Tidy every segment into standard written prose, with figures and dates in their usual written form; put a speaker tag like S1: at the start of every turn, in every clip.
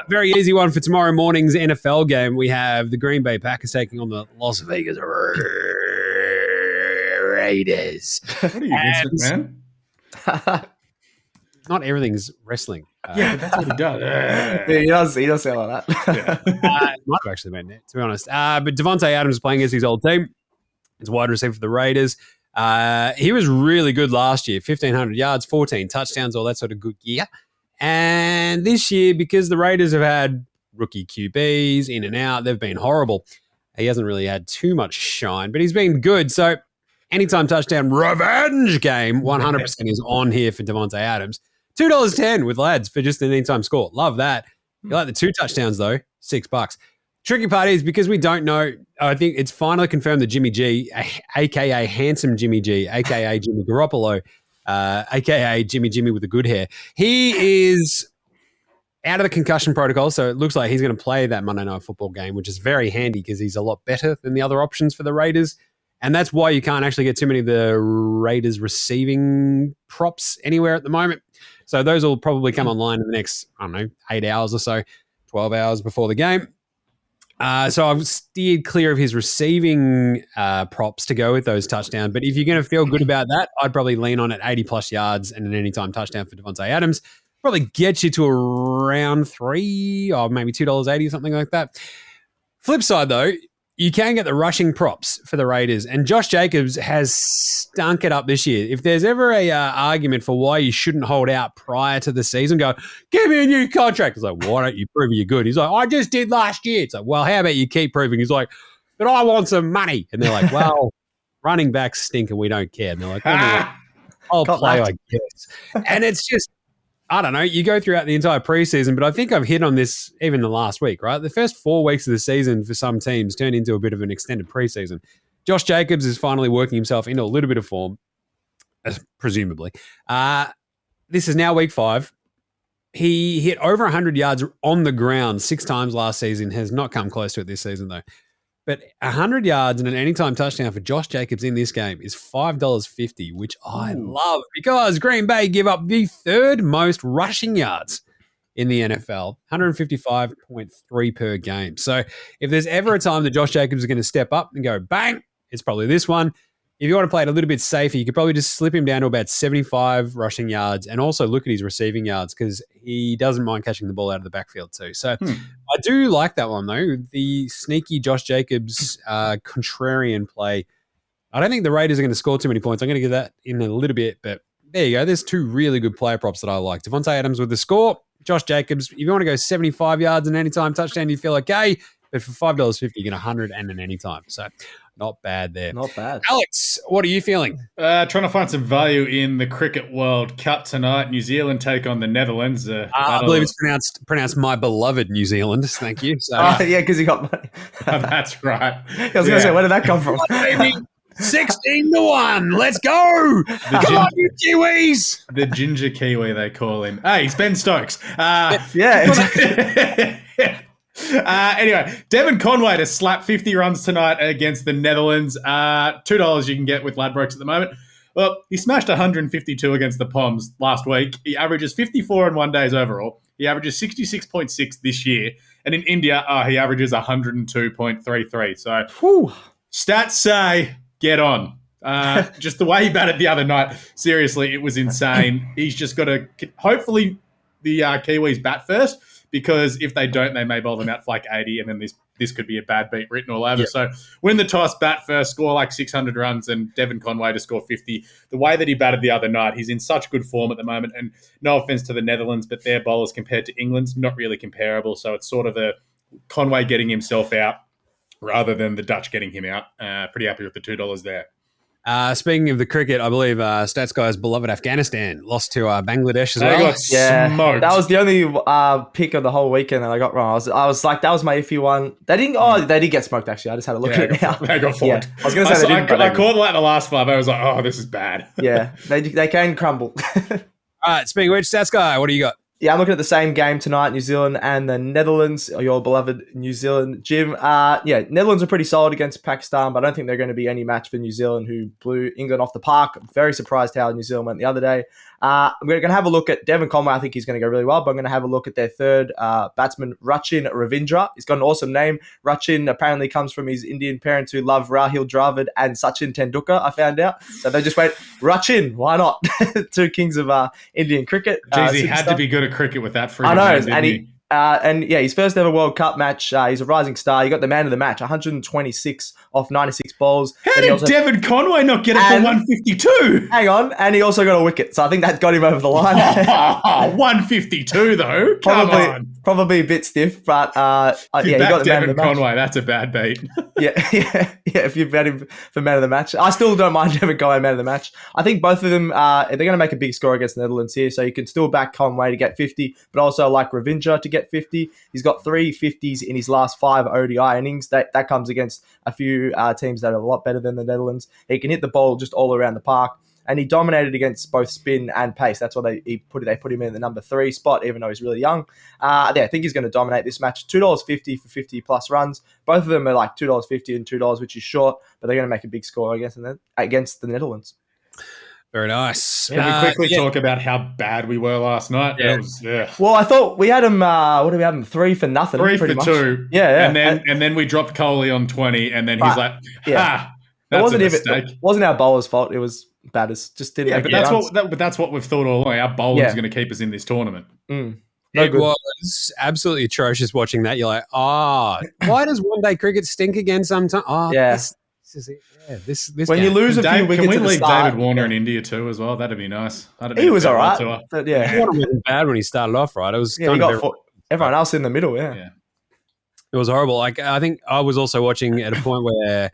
S1: Very easy one for tomorrow morning's NFL game. We have the Green Bay Packers taking on the Las Vegas Raiders.
S2: What are you, Vince McMahon?
S1: Not everything's wrestling.
S2: Yeah, but that's what he does.
S3: He does sound like that.
S1: Might have actually been it, to be honest. But Davante Adams is playing against his old team. He's wide receiver for the Raiders. He was really good last year. 1,500 yards, 14 touchdowns, all that sort of good gear. And this year, because the Raiders have had rookie QBs in and out, they've been horrible. He hasn't really had too much shine, but he's been good. So anytime touchdown revenge game, 100% is on here for Davante Adams. $2.10 with lads for just an anytime score. Love that. You like the 2 touchdowns, though, $6. Tricky part is because we don't know, I think it's finally confirmed that Jimmy G, a.k.a. Handsome Jimmy G, a.k.a. Jimmy Garoppolo, a.k.a. Jimmy with the good hair, he is out of the concussion protocol, so it looks like he's going to play that Monday Night Football game, which is very handy because he's a lot better than the other options for the Raiders. And that's why you can't actually get too many of the Raiders receiving props anywhere at the moment. So those will probably come online in the next, 8 hours or so, 12 hours before the game. So I've steered clear of his receiving props to go with those touchdowns. But if you're going to feel good about that, I'd probably lean on it 80-plus yards and an anytime touchdown for Davante Adams. Probably get you to around $3 or maybe $2.80 or something like that. Flip side, though, you can get the rushing props for the Raiders. And Josh Jacobs has stunk it up this year. If there's ever a argument for why you shouldn't hold out prior to the season, go, give me a new contract. It's like, why don't you prove you're good? He's like, I just did last year. It's like, well, how about you keep proving? He's like, but I want some money. And they're like, well, running backs stink and we don't care. And they're like, I'll play, I guess. And it's just, I don't know. You go throughout the entire preseason, but I think I've hit on this even the last week, right? The first 4 weeks of the season for some teams turned into a bit of an extended preseason. Josh Jacobs is finally working himself into a little bit of form, presumably. This is now week 5. He hit over 100 yards on the ground 6 times last season, has not come close to it this season, though. But 100 yards and an anytime touchdown for Josh Jacobs in this game is $5.50, which I love because Green Bay give up the 3rd most rushing yards in the NFL, 155.3 per game. So if there's ever a time that Josh Jacobs is going to step up and go bang, it's probably this one. If you want to play it a little bit safer, you could probably just slip him down to about 75 rushing yards and also look at his receiving yards because he doesn't mind catching the ball out of the backfield too. So I do like that one, though. The sneaky Josh Jacobs contrarian play. I don't think the Raiders are going to score too many points. I'm going to get that in a little bit, but there you go. There's 2 really good player props that I like. Davante Adams with the score, Josh Jacobs. If you want to go 75 yards and anytime touchdown, you feel okay. But for $5.50, you get 100 and an anytime. So not bad there.
S3: Not bad.
S1: Alex, what are you feeling?
S2: Trying to find some value in the Cricket World Cup tonight. New Zealand take on the Netherlands.
S1: I believe it's pronounced my beloved New Zealand. Thank you. So,
S3: yeah, because you got money.
S2: That's right.
S3: I was going to say, where did that come from?
S1: 16-1. Let's go. Come on, you Kiwis.
S2: The ginger Kiwi, they call him. Hey, it's Ben Stokes.
S3: Yeah.
S2: Anyway, Devin Conway to slap 50 runs tonight against the Netherlands. $2 you can get with Ladbrokes at the moment. Well, he smashed 152 against the Poms last week. He averages 54 in 1 days overall. He averages 66.6 this year. And in India, he averages 102.33. So stats say get on. Just the way he batted the other night, seriously, it was insane. He's just got to – hopefully the Kiwis bat first. Because if they don't, they may bowl them out for like 80, and then this could be a bad beat written all over. Yep. So win the toss, bat first, score like 600 runs, and Devin Conway to score 50. The way that he batted the other night, he's in such good form at the moment. And no offense to the Netherlands, but their bowlers compared to England's not really comparable. So it's sort of a Conway getting himself out rather than the Dutch getting him out. Pretty happy with the $2 there.
S1: Speaking of the cricket, I believe Stats Guy's beloved Afghanistan lost to Bangladesh as well.
S2: They got smoked.
S3: That was the only pick of the whole weekend that I got wrong. I was like, that was my iffy one. They didn't. Oh, they did get smoked. Actually, I just had a look at it now.
S2: They got forward.
S3: I was going to say they didn't.
S2: I caught like the last 5. I was like, oh, this is bad.
S3: Yeah, they can crumble.
S1: All right, speaking of which, Stats Guy, what do you got?
S3: Yeah, I'm looking at the same game tonight, New Zealand and the Netherlands, your beloved New Zealand. Jim, Netherlands are pretty solid against Pakistan, but I don't think they're going to be any match for New Zealand, who blew England off the park. I'm very surprised how New Zealand went the other day. We're going to have a look at Devon Conway. I think he's going to go really well, but I'm going to have a look at their third batsman, Rachin Ravindra. He's got an awesome name. Rachin apparently comes from his Indian parents who love Rahul Dravid and Sachin Tendulkar, I found out. So they just went, Rachin, why not? Two kings of Indian cricket.
S2: Jeez, he had to be good at cricket with that freaking
S3: I know,
S2: name,
S3: and his first ever World Cup match, he's a rising star. He got the man of the match, 126 off 96 balls.
S2: How did Devon Conway not get it for 152?
S3: Hang on, and he also got a wicket, so I think that got him over the line.
S2: 152 though,
S3: probably a bit stiff, but he got the man of the match.
S2: Conway, that's a bad beat.
S3: yeah. If you bet him for man of the match, I still don't mind Devon Conway man of the match. I think both of them they're going to make a big score against the Netherlands here, so you can still back Conway to get 50, but also like Ravindra to get 50. He's got 3 50s in his last 5 ODI innings. That comes against a few teams that are a lot better than the Netherlands. He can hit the ball just all around the park, and he dominated against both spin and pace. That's why they put him in the number 3 spot, even though he's really young. I think he's going to dominate this match. $2.50 for 50 plus runs. Both of them are like $2.50 and $2, which is short, but they're going to make a big score against the Netherlands.
S1: Very nice.
S2: Can we quickly talk about how bad we were last night?
S1: Yeah.
S3: Well, I thought we had him, what did we have him? 3 for nothing.
S2: 3 for
S3: much.
S2: 2.
S3: Yeah.
S2: And then we dropped Coley on 20, and then he's like, that's
S3: it wasn't our bowler's fault. It was batters. Just didn't make
S2: but that's what we've thought all along. Our bowling is going to keep us in this tournament.
S1: It was absolutely atrocious watching that. You're like, why does one-day cricket stink again sometimes? This is it. Yeah, this
S3: when you lose a few wickets,
S2: can we
S3: leave
S2: David Warner in India too as well? That'd be nice.
S3: He was all right, but
S1: Warner wasn't bad when he started off. Right, it was kind of
S3: everyone else in the middle. Yeah,
S1: it was horrible. Like I think I was also watching at a point where,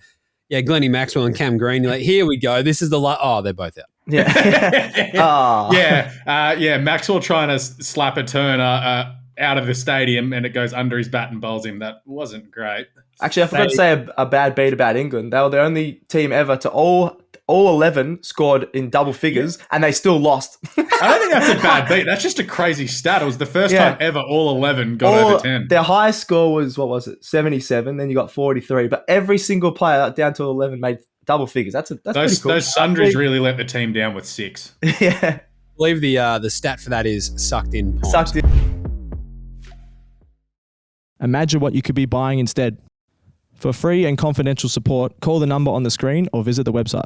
S1: Glennie Maxwell and Cam Green. You're like, here we go. This is the they're both out.
S2: Maxwell trying to slap a turner out of the stadium, and it goes under his bat and bowls him. That wasn't great.
S3: Actually, I forgot to say a bad beat about England. They were the only team ever to all 11 scored in double figures, and they still lost.
S2: I don't think that's a bad beat. That's just a crazy stat. It was the first time ever all 11 got over 10.
S3: Their highest score was, 77? Then you got 43. But every single player down to 11 made double figures. That's pretty cool.
S2: Those sundries really let the team down with 6.
S3: Yeah.
S1: I believe the stat for that is sucked in.
S4: Imagine what you could be buying instead. For free and confidential support, call the number on the screen or visit the website.